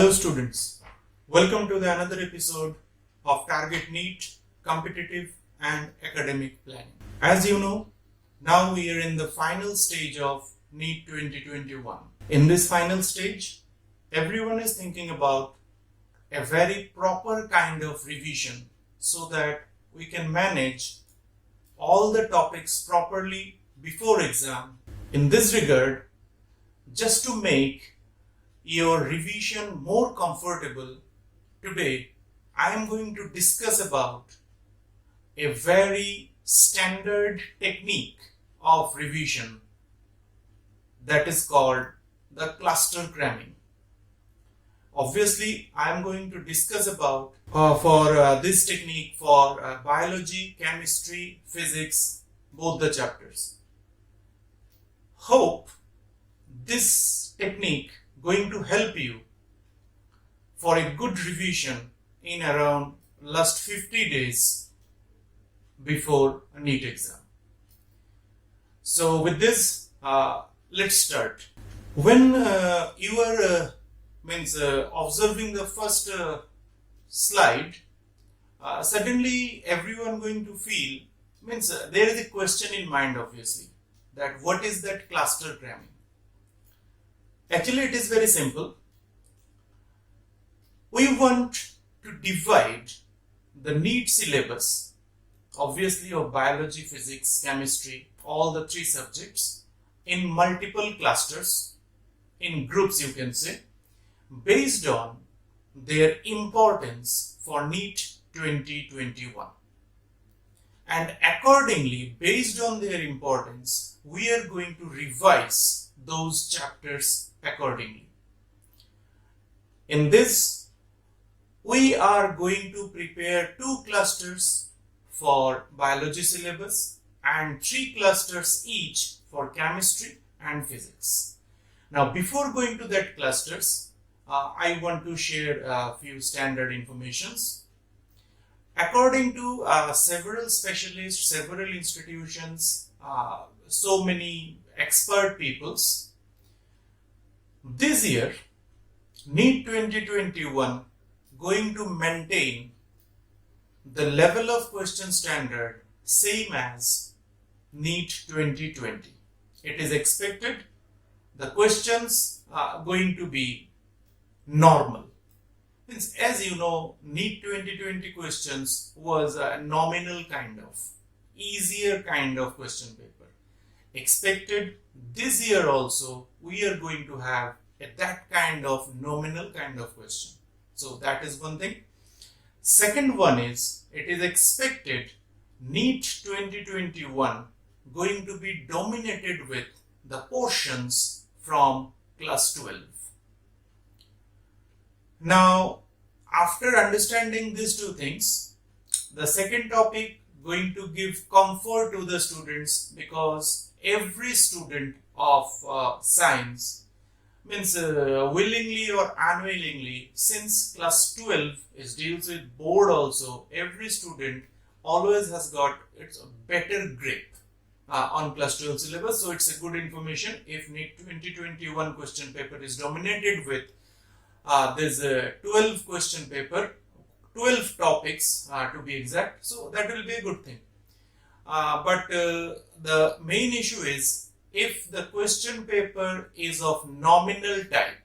Hello students, welcome to the another episode of Target NEET Competitive and Academic Planning. As you know, now we are in the final stage of NEET 2021. In this final stage, everyone is thinking about a very proper kind of revision so that we can manage all the topics properly before exam. In this regard, just to make your revision more comfortable, today I am going to discuss about a very standard technique of revision that is called the cluster cramming. Obviously, I am going to discuss about this technique for biology, chemistry, physics, both the chapters. Hope this technique going to help you for a good revision in around last 50 days before a NEET exam. So with this, let's start. When you are observing the first slide, suddenly everyone going to feel, there is a question in mind obviously, that what is that cluster cramming? Actually, it is very simple. We want to divide the NEET syllabus, obviously of biology, physics, chemistry, all the three subjects, in multiple clusters, in groups you can say, based on their importance for NEET 2021. And accordingly, based on their importance, we are going to revise those chapters accordingly. In this, we are going to prepare 2 clusters for biology syllabus and 3 clusters each for chemistry and physics. Now, before going to that clusters, I want to share a few standard informations. According to several specialists, several institutions, so many expert peoples, this year NEET 2021 going to maintain the level of question standard same as NEET 2020. It is expected the questions are going to be normal. As you know, NEET 2020 questions was a nominal kind of, easier kind of question paper. Expected this year also we are going to have that kind of nominal kind of question. So that is one thing. Second one is, it is expected NEET 2021 going to be dominated with the portions from class 12. Now, after understanding these two things, the second topic going to give comfort to the students, because every student of science willingly or unwillingly, since class 12 is deals with board also, every student always has got its better grip on class 12 syllabus. So it's a good information if NEET 2021 question paper is dominated with there's a 12 question paper, 12 topics to be exact, so that will be a good thing. But the main issue is, if the question paper is of nominal type,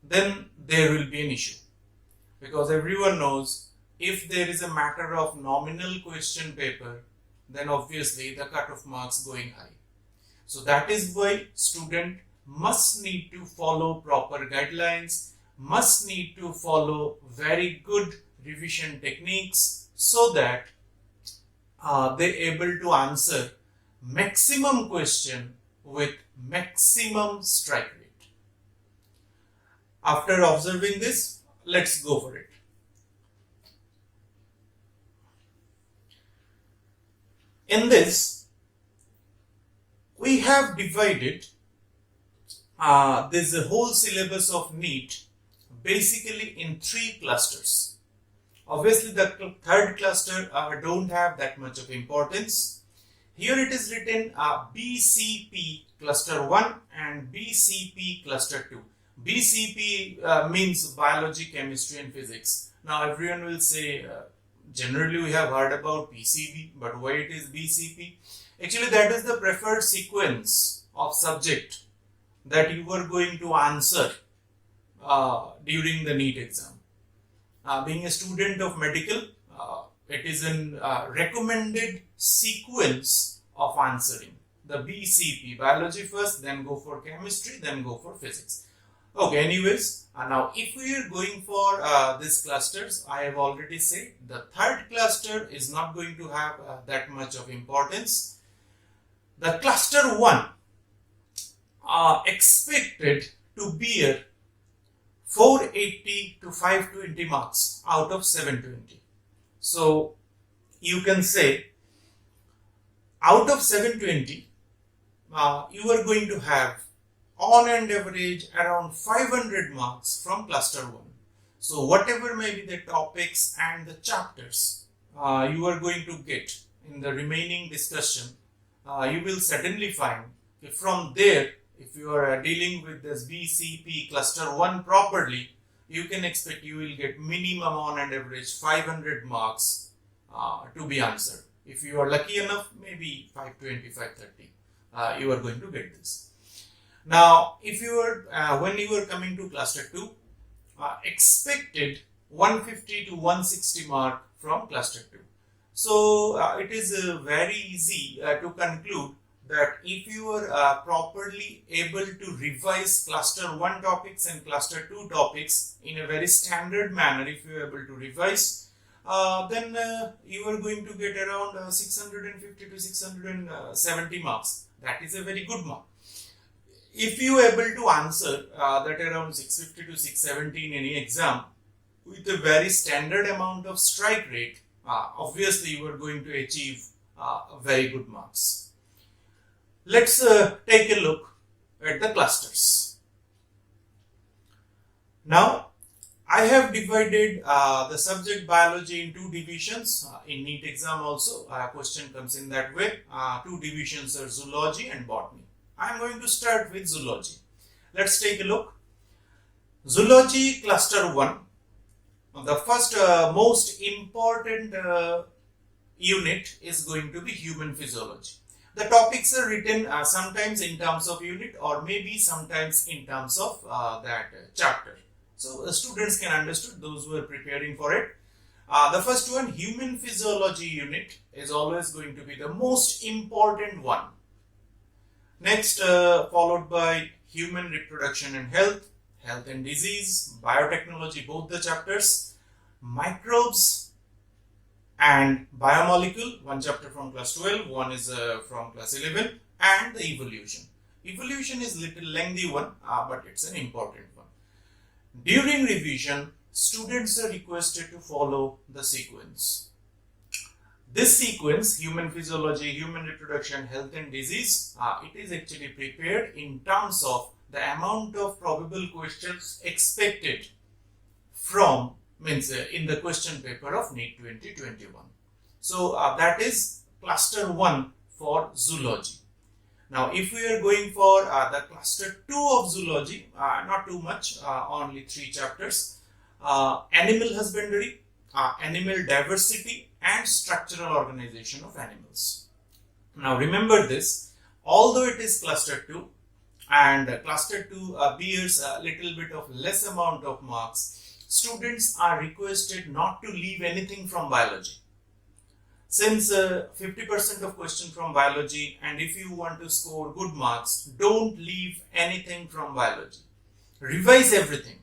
then there will be an issue, because everyone knows if there is a matter of nominal question paper, then obviously the cutoff marks going high. So that is why student must need to follow proper guidelines, must need to follow very good revision techniques, so that they able to answer maximum question with maximum strike rate. After observing this, let's go for it. In this, we have divided this whole syllabus of NEET basically in 3 clusters. Obviously, the third cluster don't have that much of importance. Here it is written BCP cluster 1 and BCP cluster 2. BCP means biology, chemistry and physics. Now everyone will say, generally we have heard about PCB, but why it is BCP? Actually that is the preferred sequence of subject that you are going to answer during the NEET exam. Being a student of medical, it is a recommended sequence of answering. The BCP, biology first, then go for chemistry, then go for physics. Okay, anyways, now if we are going for these clusters, I have already said the third cluster is not going to have that much of importance. The cluster 1 are expected to bear 480 to 520 marks out of 720. So you can say out of 720, you are going to have on an average around 500 marks from cluster 1. So whatever may be the topics and the chapters you are going to get in the remaining discussion, you will certainly find that from there, if you are dealing with this BCP cluster 1 properly, you can expect you will get minimum on an average 500 marks to be answered. If you are lucky enough, maybe 520, 530, you are going to get this. Now, if you are when you are coming to cluster 2, expected 150 to 160 mark from cluster 2. So it is very easy to conclude that if you are properly able to revise cluster 1 topics and cluster 2 topics in a very standard manner, if you are able to revise, then you are going to get around 650 to 670 marks. That is a very good mark. If you are able to answer that around 650 to 670 in any exam with a very standard amount of strike rate, obviously you are going to achieve very good marks. Let's take a look at the clusters. Now, I have divided the subject biology in 2 divisions. In NEET exam also, a question comes in that way. 2 divisions are zoology and botany. I am going to start with zoology. Let's take a look. Zoology cluster 1. The first most important unit is going to be human physiology. The topics are written sometimes in terms of unit or maybe sometimes in terms of that chapter. So students can understand, those who are preparing for it. The first one, human physiology unit, is always going to be the most important one. Next, followed by human reproduction and health, health and disease, biotechnology, both the chapters, microbes and biomolecule, one chapter from class 12, one is from class 11, and the evolution. Evolution is little lengthy one, but it's an important one. During revision, students are requested to follow the sequence. This sequence, human physiology, human reproduction, health and disease, it is actually prepared in terms of the amount of probable questions expected from, in the question paper of NEET 2021. So that is cluster 1 for zoology. Now, if we are going for the cluster 2 of zoology, not too much, only 3 chapters, animal husbandry, animal diversity and structural organization of animals. Now remember this, although it is cluster 2 and cluster 2 bears a little bit of less amount of marks, students are requested not to leave anything from biology. Since 50% of question from biology, and if you want to score good marks, don't leave anything from biology. Revise everything.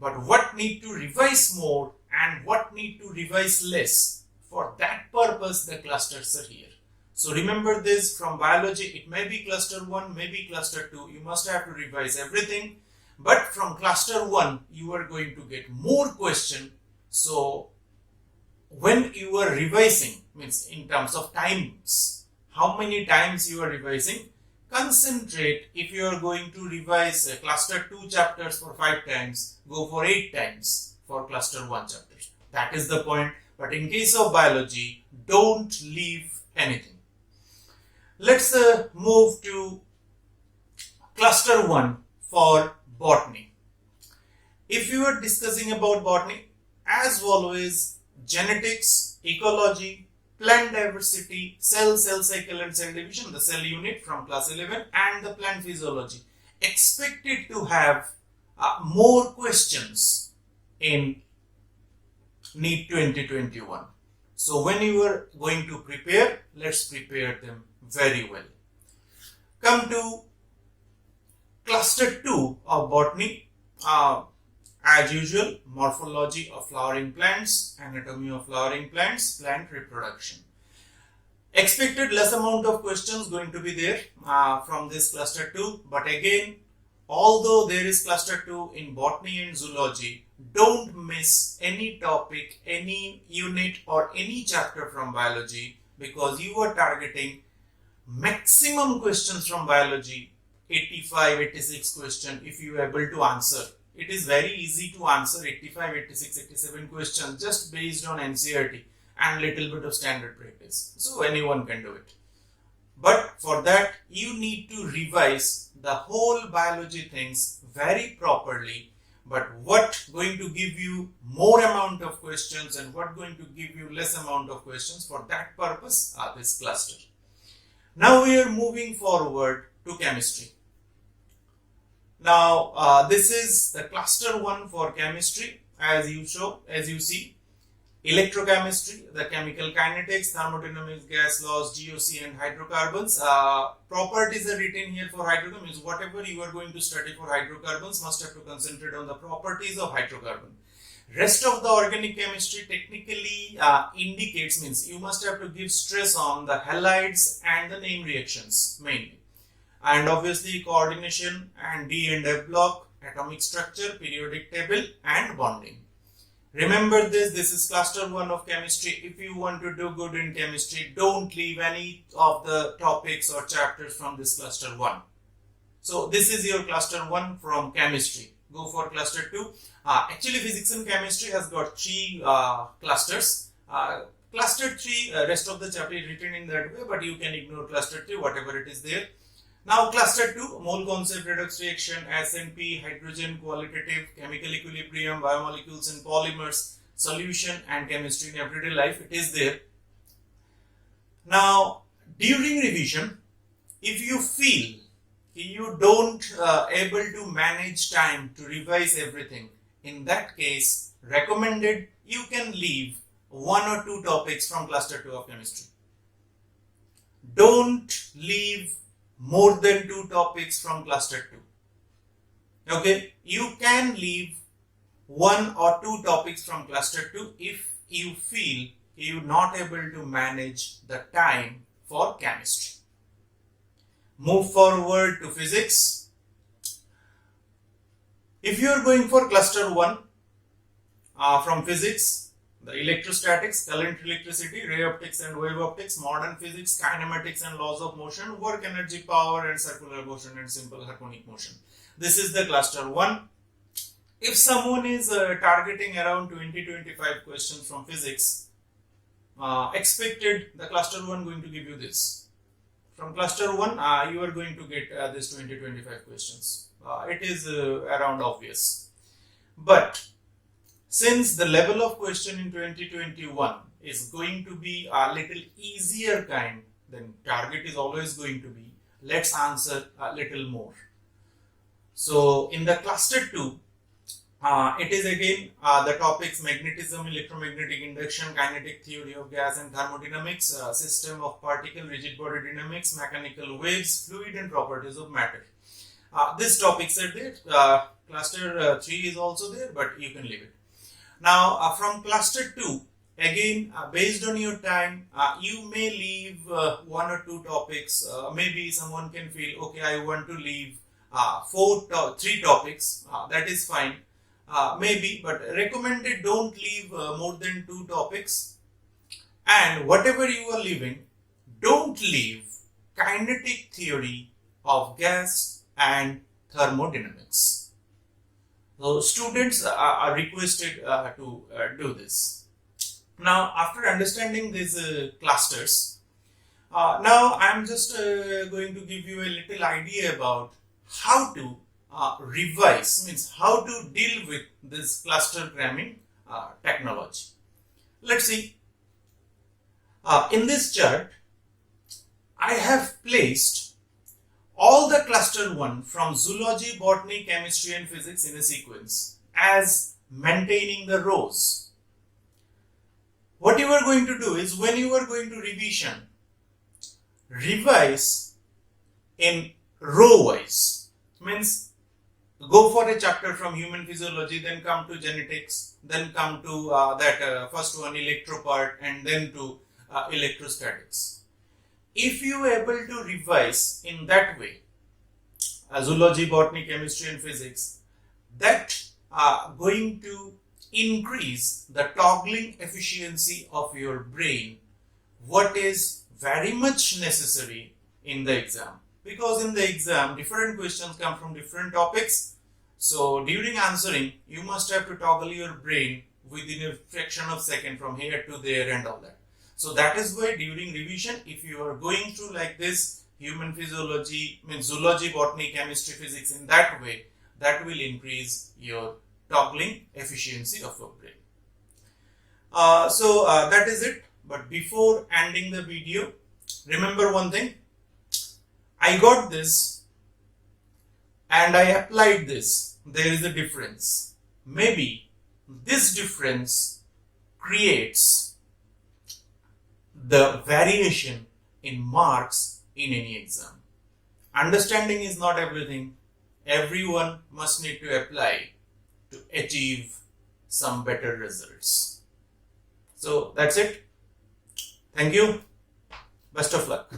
But what need to revise more and what need to revise less, for that purpose the clusters are here. So remember this, from biology it may be cluster 1, maybe cluster 2, you must have to revise everything. But from cluster 1 you are going to get more question. So when you are revising, means in terms of times, how many times you are revising, concentrate. If you are going to revise cluster 2 chapters for 5 times, go for 8 times for cluster 1 chapters. That is the point. But in case of biology, don't leave anything. Let's move to cluster 1 for botany. If you are discussing about botany, as always, genetics, ecology, plant diversity, cell cycle and cell division, the cell unit from class 11, and the plant physiology, expected to have more questions in NEET 2021. So when you are going to prepare, let's prepare them very well. Come to cluster 2 of botany. As usual, morphology of flowering plants, anatomy of flowering plants, plant reproduction. Expected less amount of questions going to be there from this cluster 2, but again, although there is cluster 2 in botany and zoology, don't miss any topic, any unit or any chapter from biology, because you are targeting maximum questions from biology, 85, 86 question if you are able to answer. It is very easy to answer 85, 86, 87 questions just based on NCERT and little bit of standard practice. So anyone can do it. But for that, you need to revise the whole biology things very properly. But what going to give you more amount of questions and what going to give you less amount of questions, for that purpose this cluster. Now we are moving forward to chemistry. Now this is the cluster 1 for chemistry. As you see, electrochemistry, the chemical kinetics, thermodynamics, gas laws, GOC and hydrocarbons. Properties are written here for hydrocarbons. Whatever you are going to study for hydrocarbons must have to concentrate on the properties of hydrocarbon. Rest of the organic chemistry technically indicates, means you must have to give stress on the halides and the name reactions mainly. And obviously coordination and D and F block, atomic structure, periodic table and bonding. Remember this is cluster 1 of chemistry. If you want to do good in chemistry, don't leave any of the topics or chapters from this cluster 1. So this is your cluster 1 from chemistry. Go for cluster 2. Actually physics and chemistry has got 3 clusters. Cluster 3, rest of the chapter is written in that way, but you can ignore cluster 3, whatever it is there. Now cluster 2, mole concept, redox reaction, S&P, hydrogen, qualitative, chemical equilibrium, biomolecules and polymers, solution and chemistry in everyday life, it is there. Now during revision, if you feel you don't able to manage time to revise everything, in that case recommended you can leave 1 or 2 topics from cluster 2 of chemistry. Don't leave more than 2 topics from cluster 2. Okay, you can leave 1 or 2 topics from cluster 2 if you feel you're not able to manage the time for chemistry. Move forward to physics. If you are going for cluster 1 from physics, the electrostatics, current electricity, ray optics and wave optics, modern physics, kinematics and laws of motion, work energy, power and circular motion and simple harmonic motion. This is the cluster 1. If someone is targeting around 20-25 questions from physics, expected the cluster 1 going to give you this. From cluster 1, you are going to get this 20-25 questions. It is around obvious. But since the level of question in 2021 is going to be a little easier kind, then target is always going to be, let's answer a little more. So in the cluster 2, it is again the topics magnetism, electromagnetic induction, kinetic theory of gas and thermodynamics, system of particle, rigid body dynamics, mechanical waves, fluid and properties of matter. These topics are there. Cluster 3 is also there, but you can leave it. Now from cluster 2, again based on your time, you may leave 1 or 2 topics. Maybe someone can feel, okay, I want to leave 3 topics. That is fine. Maybe, but recommended don't leave more than 2 topics. And whatever you are leaving, don't leave kinetic theory of gas and thermodynamics. So students are requested to do this. Now after understanding these clusters, now I am just going to give you a little idea about how to revise, means how to deal with this cluster cramming technology. Let's see. In this chart, I have placed all the cluster 1 from zoology, botany, chemistry and physics in a sequence as maintaining the rows. What you are going to do is, when you are going to revision, revise in row wise. Means go for a chapter from human physiology, then come to genetics, then come to first one, electro part, and then to electrostatics. If you are able to revise in that way, zoology, botany, chemistry and physics, that are going to increase the toggling efficiency of your brain, what is very much necessary in the exam. Because in the exam, different questions come from different topics. So during answering, you must have to toggle your brain within a fraction of a second from here to there and all that. So that is why during revision, if you are going through like this, human physiology, means zoology, botany, chemistry, physics, in that way, that will increase your toggling efficiency of your brain. That is it. But before ending the video, remember one thing. I got this and I applied this. There is a difference. Maybe this difference creates the variation in marks in any exam. Understanding is not everything. Everyone must need to apply to achieve some better results. So that's it. Thank you. Best of luck.